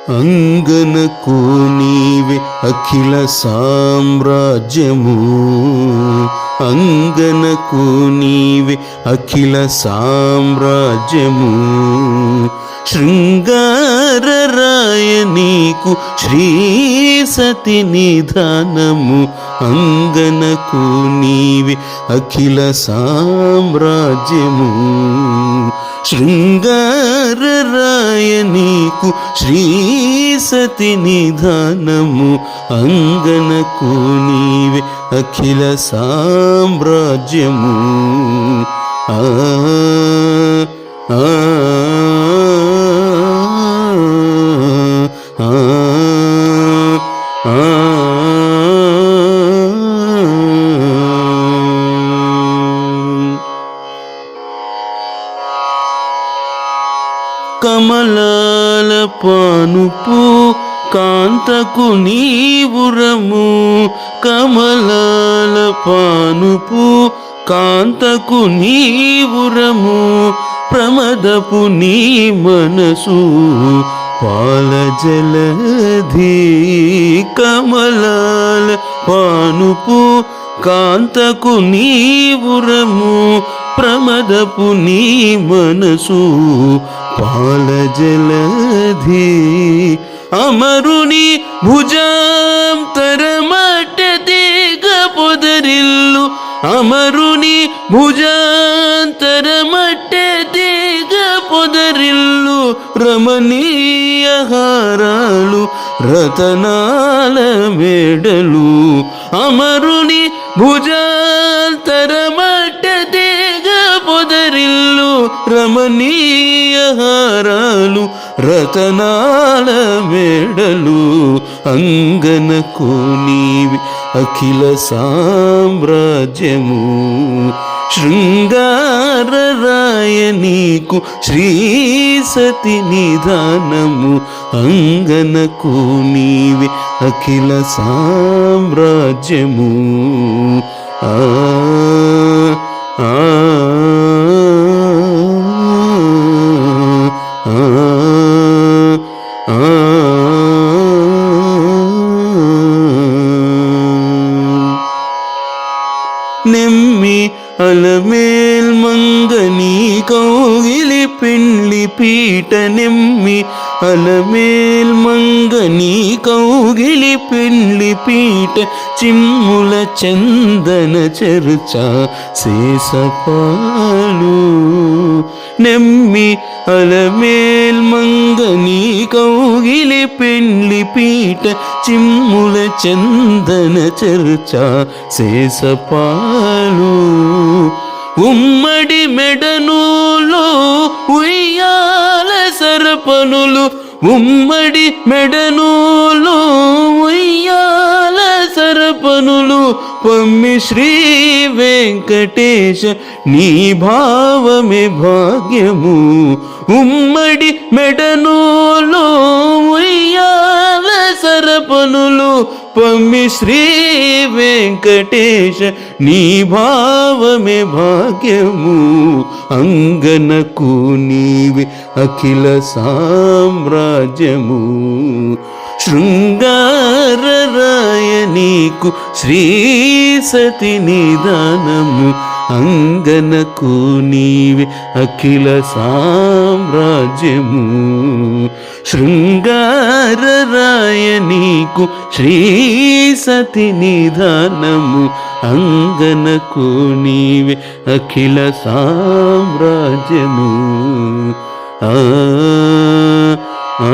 అంగనకు నీవే అఖిల సామ్రాజ్యము, అంగనకు నీవే అఖిల సామ్రాజ్యము. శృంగారరాయ నీకు శ్రీ సతి నిధానము, అంగనకు నీవే అఖిల సామ్రాజ్యము. శృంగారరాయ నీకు శ్రీ సతి నిధానము, అంగనకు నీవే అఖిల సామ్రాజ్యము. ఆ ఆ కమలాల పానుపు కాంతకు నీవురము, కమలాల పానుపు కాంతకు నీవురము. ప్రమదపు నీ మనసు పాల జలధి, కమలాల పానుపు కాంతకు నీవురము. ప్రమదపు నీ మనసు పాల జలధి. అమరుని భుజాంతరమట దిగ పొదరిల్లు, అమరుని భుజాంతరమట దిగ పొదరిల్లు. రమణీయ హారాలు రతనాల మేడలు, అమరుని భుజాంతరమట దిగ పొదరిల్లు. రమణీయ హారాలు రతనాల మేడలు, అంగనకు నీవే అఖిల సామ్రాజ్యము. శృంగారరాయ నీకు శ్రీ సతి నిధానము, అంగనకు నీవే అఖిల సామ్రాజ్యము. ఆ ఆ నెమ్మి అలమేల్ మంగని కౌగిలి పెండ్లి పీట, నెమ్మి అలమేల్ మంగని కౌగిలి పెండ్లి పీట. చిమ్ముల చందన చర్చ శేషపాలు, నెమ్మి అలమేల్ మంగని కౌగిలి పెండ్లి పీట. చిమ్ముల చందన చర్చ శేషపాలు. ఉమ్మడి మెడనులో ఉయ్యాల సరపనులు, ఉమ్మడి మెడనులో ఉయ్యాల సరపనులు. పమ్మి శ్రీ వెంకటేశ నీ భావమే భాగ్యము, ఉమ్మడి మెడనులో ఉయ్యాల సరపనులు. పమ్మి శ్రీ వెంకటేశ నీ భావమే భాగ్యము, అంగనకు నీవే అఖిల సామ్రాజ్యము. శృంగారరాయ నీకు శ్రీ సతి నిధానము, అంగనకు నీవే అఖిల సామ్రాజ్యము. శృంగారరాయ నీకు శ్రీ సతి నిధానము, అంగనకు నీవే అఖిల సామ్రాజ్యము. ఆ ఆ